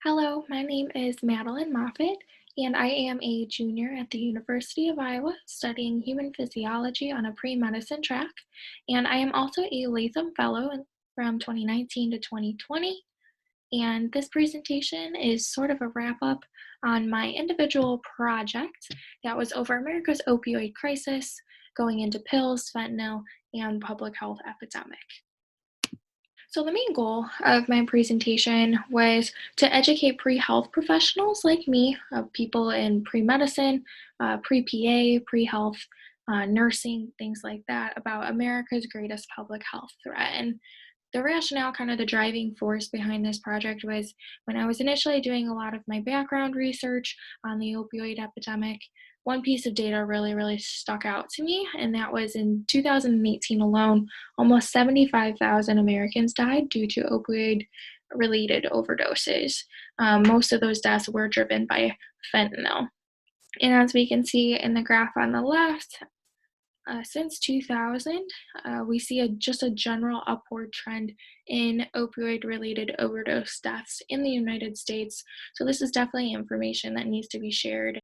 Hello, my name is Madeline Moffett, and I am a junior at the University of Iowa studying human physiology on a pre-medicine track. And I am also a Latham Fellow from 2019 to 2020. And this presentation is sort of a wrap up on my individual project that was over America's opioid crisis, going into pills, fentanyl, and public health epidemic. So, the main goal of my presentation was to educate pre health professionals like me, people in pre medicine, pre PA, pre health, nursing, things like that, about America's greatest public health threat. And the rationale, kind of the driving force behind this project, was when I was initially doing a lot of my background research on the opioid epidemic. One piece of data really stuck out to me, and that was in 2018 alone, almost 75,000 Americans died due to opioid related overdoses. Most of those deaths were driven by fentanyl. And as we can see in the graph on the left, since 2000, we see just a general upward trend in opioid-related overdose deaths in the United States. So this is definitely information that needs to be shared.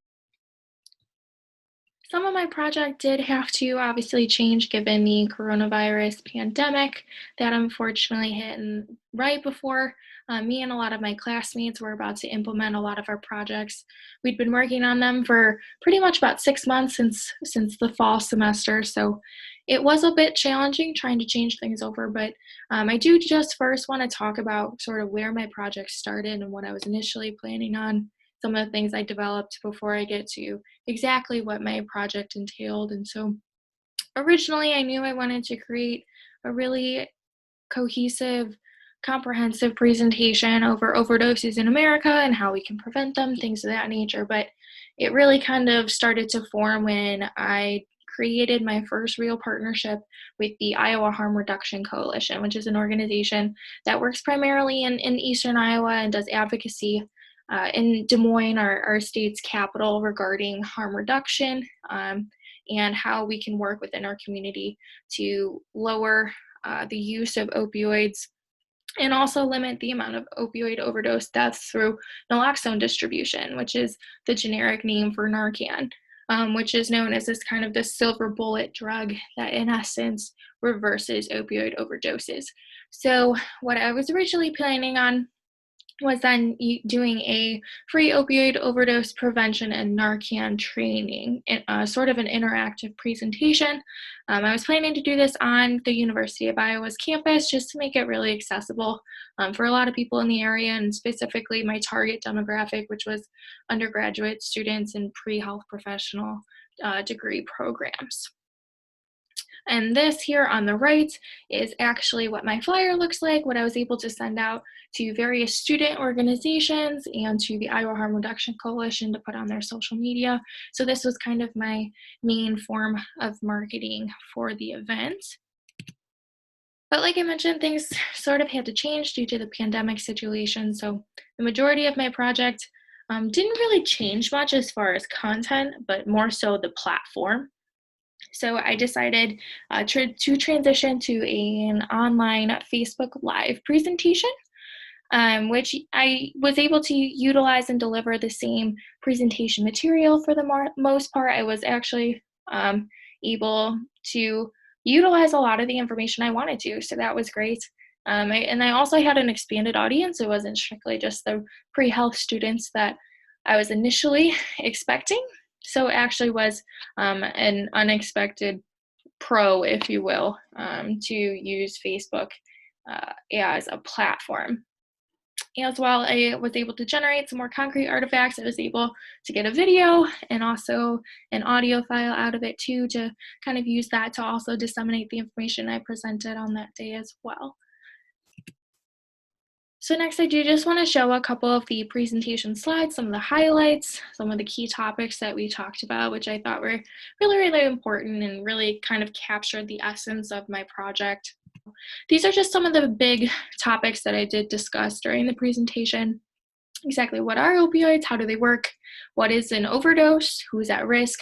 Some of my project did have to obviously change given the coronavirus pandemic that unfortunately hit right before me and a lot of my classmates were about to implement a lot of our projects. We'd been working on them for pretty much about 6 months since the fall semester, so it was a bit challenging trying to change things over. But I do just first want to talk about sort of where my project started and what I was initially planning on, some of the things I developed before I get to exactly what my project entailed. And so originally, I knew I wanted to create a really cohesive, comprehensive presentation over overdoses in America and how we can prevent them, things of that nature. But it really kind of started to form when I created my first real partnership with the Iowa Harm Reduction Coalition, which is an organization that works primarily in Eastern Iowa and does advocacy in Des Moines, our state's capital, regarding harm reduction, and how we can work within our community to lower the use of opioids and also limit the amount of opioid overdose deaths through naloxone distribution, which is the generic name for Narcan, which is known as this kind of the silver bullet drug that in essence reverses opioid overdoses. So what I was originally planning on was then doing a free opioid overdose prevention and Narcan training, sort of an interactive presentation. I was planning to do this on the University of Iowa's campus just to make it really accessible for a lot of people in the area, and specifically my target demographic, which was undergraduate students in pre-health professional degree programs. And this here on the right is actually what my flyer looks like, what I was able to send out to various student organizations and to the Iowa Harm Reduction Coalition to put on their social media. So this was kind of my main form of marketing for the event. But like I mentioned, things sort of had to change due to the pandemic situation. So the majority of my project didn't really change much as far as content, but more so the platform. So I decided to transition to an online Facebook Live presentation, which I was able to utilize and deliver the same presentation material for the most part. I was actually able to utilize a lot of the information I wanted to, so that was great. And I also had an expanded audience. It wasn't strictly just the pre-health students that I was initially expecting. So it actually was an unexpected pro, if you will, to use Facebook as a platform. As well, I was able to generate some more concrete artifacts. I was able to get a video and also an audio file out of it too, to kind of use that to also disseminate the information I presented on that day as well. So next, I do just want to show a couple of the presentation slides, some of the highlights, some of the key topics that we talked about, which I thought were really important and really kind of captured the essence of my project. These are just some of the big topics that I did discuss during the presentation. Exactly what are opioids, how do they work, what is an overdose, who's at risk,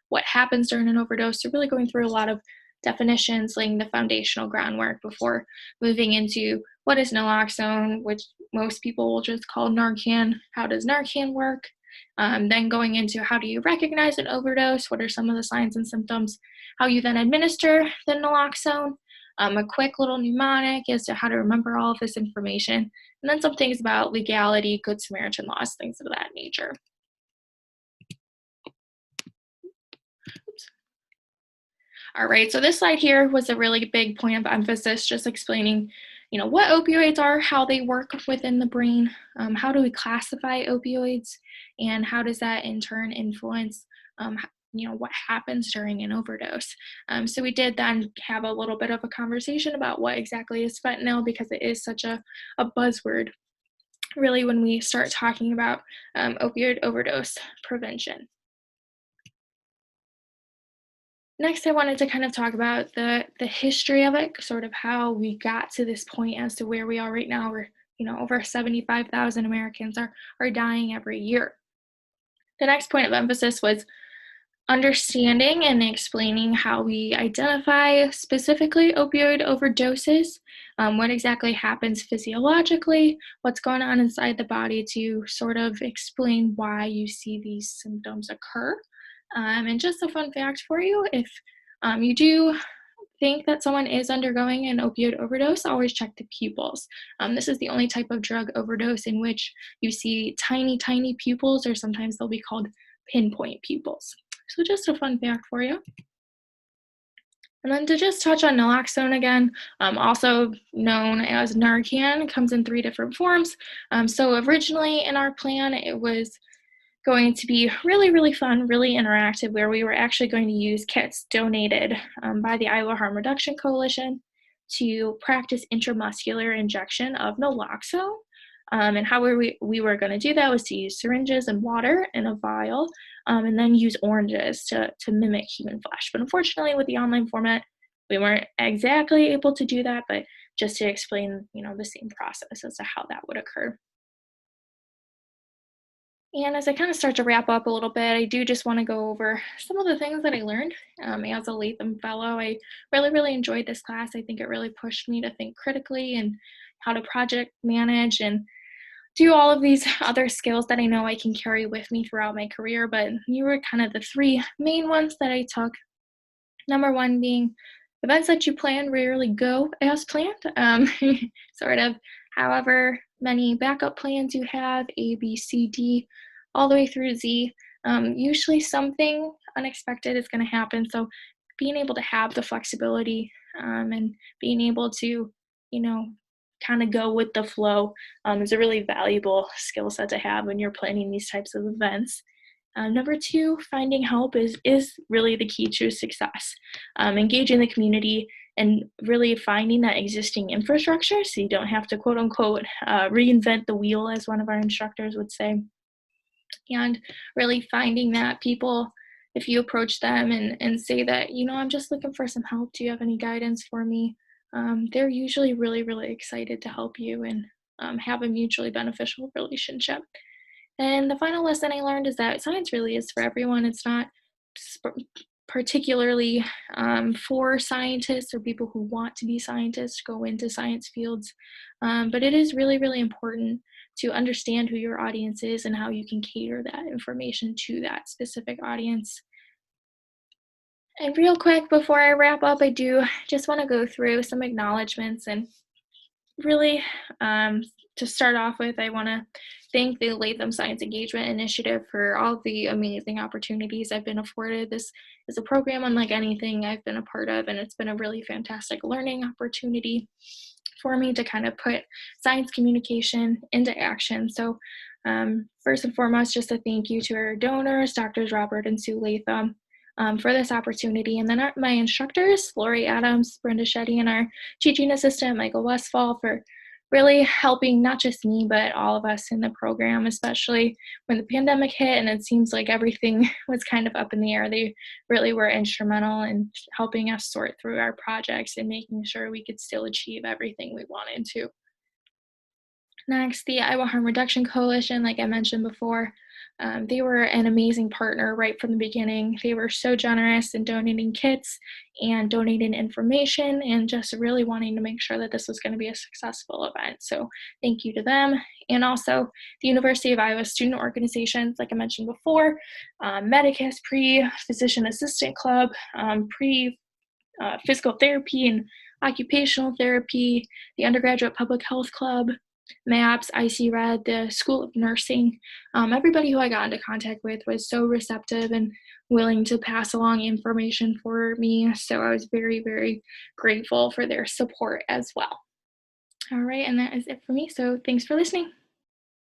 what happens during an overdose. So really going through a lot of definitions, laying the foundational groundwork before moving into what is naloxone, which most people will just call Narcan. How does Narcan work? Then going into how do you recognize an overdose? What are some of the signs and symptoms? How you then administer the naloxone? A quick little mnemonic as to how to remember all of this information, and then some things about legality, Good Samaritan laws, things of that nature. Oops. All right, so this slide here was a really big point of emphasis, just explaining, what opioids are, how they work within the brain, how do we classify opioids, and how does that in turn influence, what happens during an overdose. So we did then have a little bit of a conversation about what exactly is fentanyl, because it is such a buzzword, really, when we start talking about opioid overdose prevention. Next, I wanted to kind of talk about the history of it, sort of how we got to this point as to where we are right now, where over 75,000 Americans are dying every year. The next point of emphasis was understanding and explaining how we identify specifically opioid overdoses, what exactly happens physiologically, what's going on inside the body to sort of explain why you see these symptoms occur. And just a fun fact for you, if you do think that someone is undergoing an opioid overdose, always check the pupils. This is the only type of drug overdose in which you see tiny, tiny pupils, or sometimes they'll be called pinpoint pupils. So just a fun fact for you. And then to just touch on naloxone again, also known as Narcan, comes in 3 different forms. So originally in our plan, it was going to be really, really fun, really interactive, where we were actually going to use kits donated by the Iowa Harm Reduction Coalition to practice intramuscular injection of naloxone. And how we were going to do that was to use syringes and water in a vial, and then use oranges to mimic human flesh. But unfortunately, with the online format, we weren't exactly able to do that, but just to explain, the same process as to how that would occur. And as I kind of start to wrap up a little bit, I do just want to go over some of the things that I learned as a Latham Fellow. I really, really enjoyed this class. I think it really pushed me to think critically and how to project manage and do all of these other skills that I know I can carry with me throughout my career. But you were kind of the 3 main ones that I took. Number 1 being events that you plan rarely go as planned. Sort of, however many backup plans you have, A, B, C, D, all the way through Z, usually something unexpected is going to happen. So being able to have the flexibility, and being able to, kind of go with the flow, is a really valuable skill set to have when you're planning these types of events. Number 2, finding help is really the key to success. Engaging the community and really finding that existing infrastructure so you don't have to quote unquote reinvent the wheel, as one of our instructors would say. And really finding that people, if you approach them and say that, I'm just looking for some help, do you have any guidance for me? They're usually really, really excited to help you and have a mutually beneficial relationship. And the final lesson I learned is that science really is for everyone. It's not particularly for scientists or people who want to be scientists, go into science fields, but it is really, really important to understand who your audience is and how you can cater that information to that specific audience. And real quick, before I wrap up, I do just want to go through some acknowledgments. And really, to start off with, I want to thank the Latham Science Engagement Initiative for all the amazing opportunities I've been afforded. This is a program unlike anything I've been a part of, and it's been a really fantastic learning opportunity for me to kind of put science communication into action. So first and foremost, just a thank you to our donors, Drs. Robert and Sue Latham, for this opportunity. And then my instructors, Lori Adams, Brenda Shetty, and our teaching assistant, Michael Westfall, for really helping not just me, but all of us in the program, especially when the pandemic hit and it seems like everything was kind of up in the air. They really were instrumental in helping us sort through our projects and making sure we could still achieve everything we wanted to. Next, the Iowa Harm Reduction Coalition, like I mentioned before, They were an amazing partner right from the beginning. They were so generous in donating kits and donating information and just really wanting to make sure that this was going to be a successful event. So, thank you to them. And also, the University of Iowa student organizations, like I mentioned before, Medicus, Pre Physician Assistant Club, Pre Physical Therapy and Occupational Therapy, the Undergraduate Public Health Club, MAPS, IC Red, the School of Nursing. Everybody who I got into contact with was so receptive and willing to pass along information for me. So I was very, very grateful for their support as well. All right, and that is it for me. So thanks for listening.